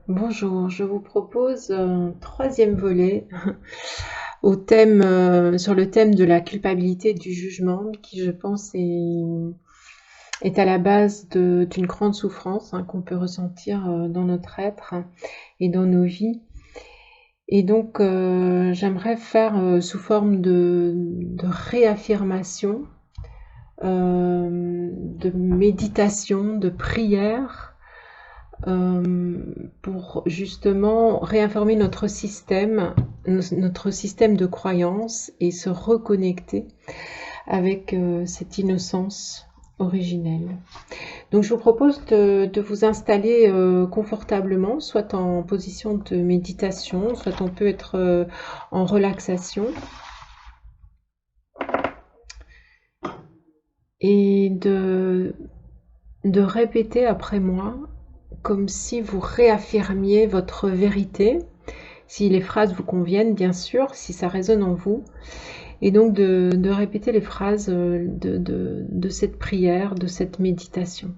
Bonjour, je vous propose un troisième volet sur le thème de la culpabilité et du jugement, qui je pense est à la base d'une grande souffrance qu'on peut ressentir dans notre être et dans nos vies. Et donc j'aimerais faire sous forme de réaffirmation, de méditation, de prière, pour justement réinformer notre système de croyance et se reconnecter avec cette innocence originelle. Donc je vous propose de vous installer confortablement, soit en position de méditation, soit on peut être en relaxation, et de répéter après moi comme si vous réaffirmiez votre vérité, si les phrases vous conviennent, bien sûr, si ça résonne en vous, et donc de répéter les phrases de cette prière, de cette méditation.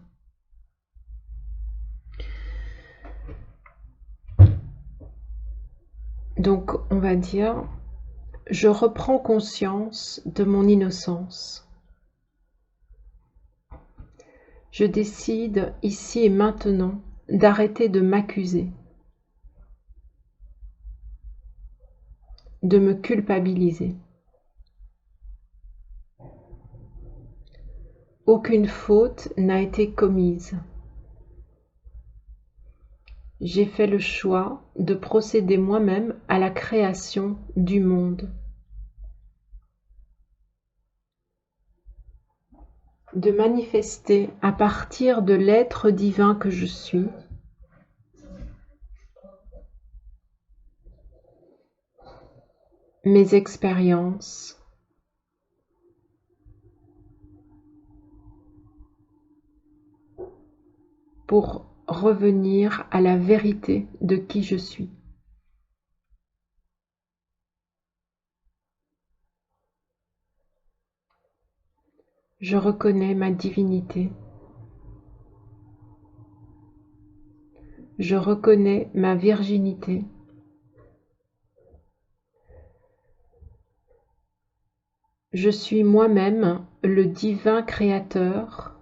Donc, on va dire, je reprends conscience de mon innocence. Je décide ici et maintenant d'arrêter de m'accuser, de me culpabiliser. Aucune faute n'a été commise. J'ai fait le choix de procéder moi-même à la création du monde, de manifester à partir de l'être divin que je suis, mes expériences, pour revenir à la vérité de qui je suis. Je reconnais ma divinité. Je reconnais ma virginité. Je suis moi-même le divin créateur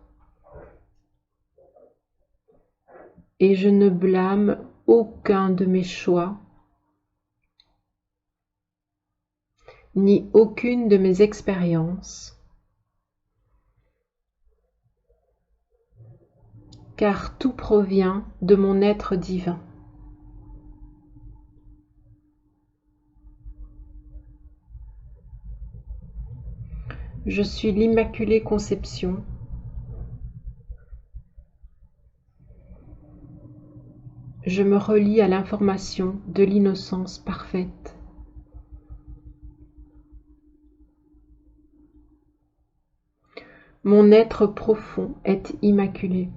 et je ne blâme aucun de mes choix, ni aucune de mes expériences, car tout provient de mon être divin. Je suis l'Immaculée Conception. Je me relie à l'information de l'innocence parfaite. Mon être profond est immaculé.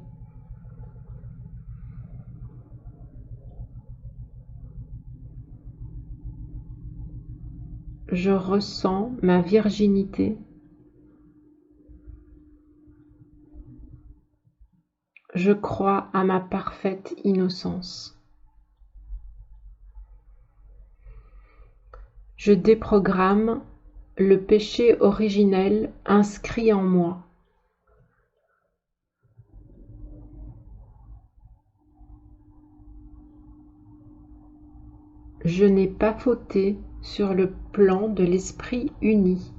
Je ressens ma virginité. Je crois à ma parfaite innocence. Je déprogramme le péché originel inscrit en moi. Je n'ai pas fauté sur le plan de l'esprit uni.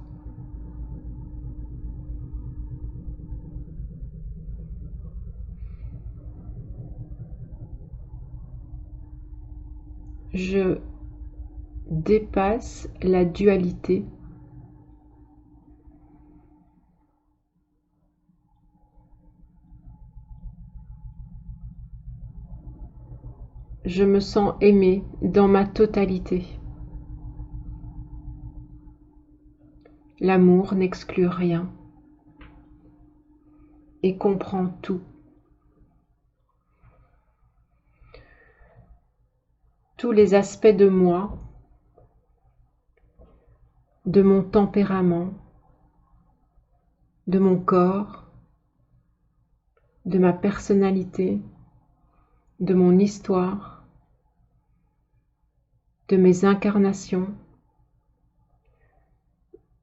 Je dépasse la dualité. Je me sens aimé dans ma totalité. L'amour n'exclut rien et comprend tout. Tous les aspects de moi, de mon tempérament, de mon corps, de ma personnalité, de mon histoire, de mes incarnations.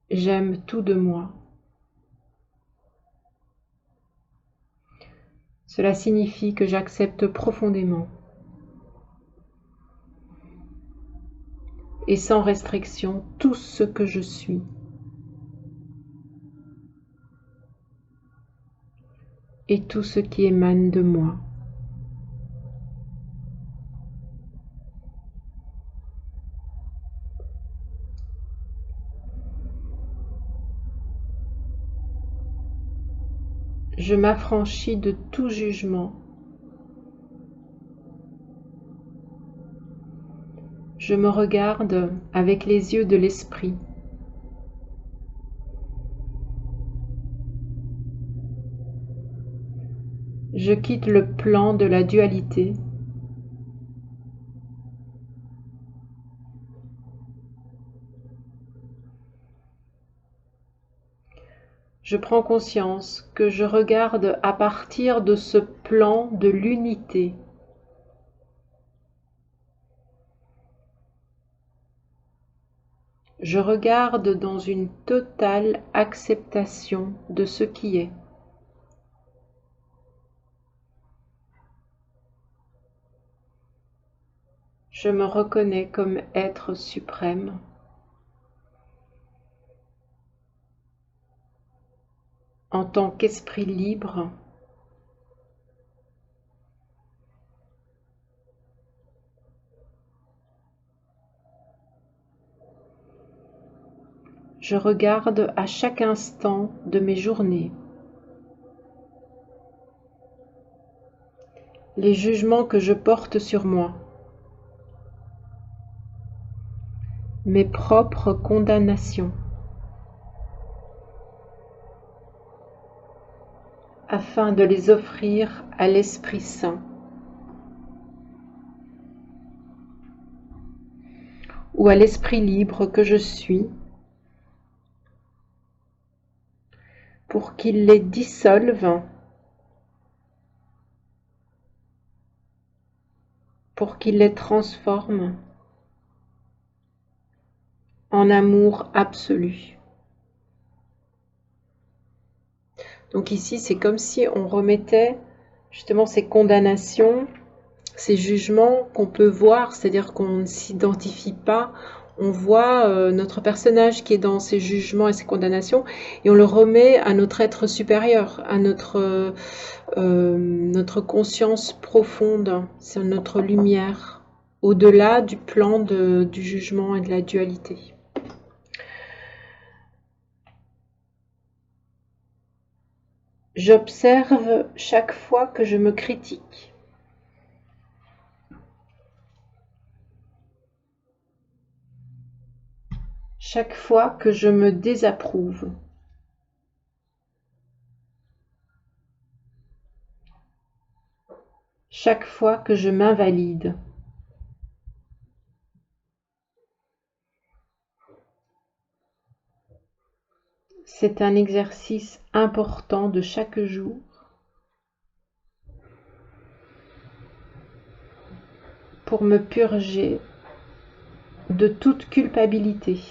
J'aime tout de moi. Cela signifie que j'accepte profondément et sans restriction tout ce que je suis. Et tout ce qui émane de moi. Je m'affranchis de tout jugement. Je me regarde avec les yeux de l'esprit. Je quitte le plan de la dualité. Je prends conscience que je regarde à partir de ce plan de l'unité. Je regarde dans une totale acceptation de ce qui est. Je me reconnais comme être suprême. En tant qu'esprit libre. Je regarde à chaque instant de mes journées les jugements que je porte sur moi, mes propres condamnations, afin de les offrir à l'Esprit Saint ou à l'Esprit libre que je suis, pour qu'il les dissolve, pour qu'il les transforme en amour absolu. Donc ici, c'est comme si on remettait justement ces condamnations, ces jugements qu'on peut voir, c'est-à-dire qu'on ne s'identifie pas, on voit notre personnage qui est dans ses jugements et ses condamnations, et on le remet à notre être supérieur, à notre conscience profonde, c'est notre lumière, au-delà du plan du jugement et de la dualité. J'observe chaque fois que je me critique. Chaque fois que je me désapprouve. Chaque fois que je m'invalide. C'est un exercice important de chaque jour pour me purger de toute culpabilité.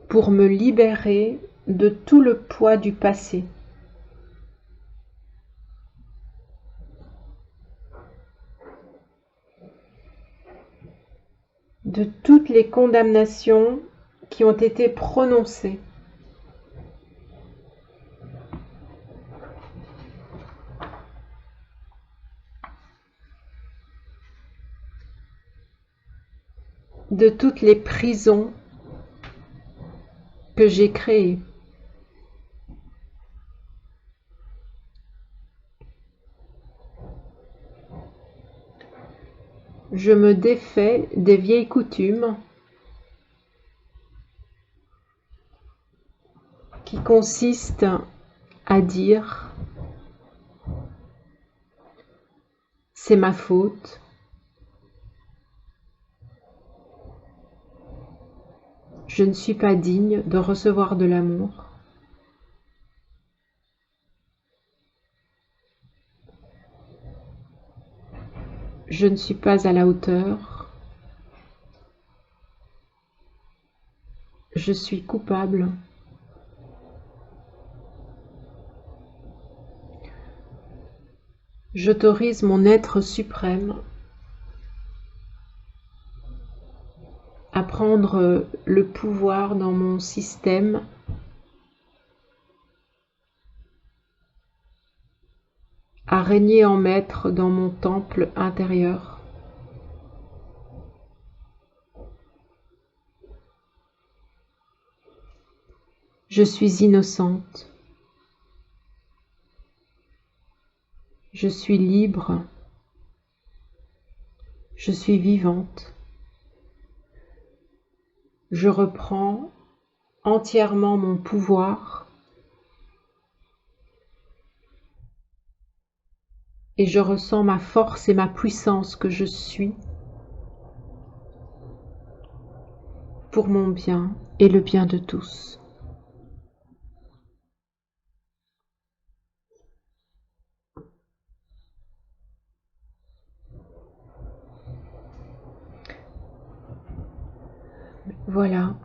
Pour me libérer de tout le poids du passé. De toutes les condamnations qui ont été prononcées. De toutes les prisons que j'ai créées. Je me défais des vieilles coutumes qui consistent à dire « c'est ma faute ». Je ne suis pas digne de recevoir de l'amour. Je ne suis pas à la hauteur. Je suis coupable. J'autorise mon être suprême à prendre le pouvoir dans mon système, à régner en maître dans mon temple intérieur. Je suis innocente. Je suis libre. Je suis vivante. Je reprends entièrement mon pouvoir et je ressens ma force et ma puissance que je suis pour mon bien et le bien de tous. Voilà,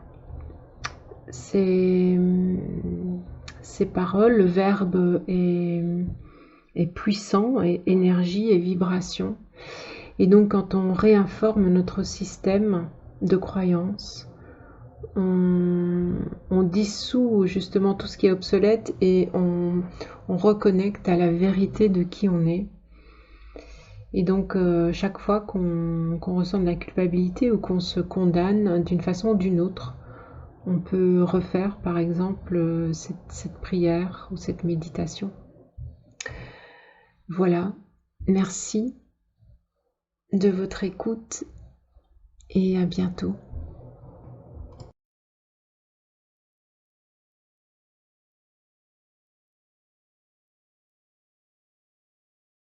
ces paroles, le verbe est puissant, et énergie et vibration. Et donc quand on réinforme notre système de croyances, on dissout justement tout ce qui est obsolète et on reconnecte à la vérité de qui on est. Et donc chaque fois qu'on ressent de la culpabilité ou qu'on se condamne d'une façon ou d'une autre, on peut refaire par exemple cette prière ou cette méditation. Voilà, merci de votre écoute et à bientôt.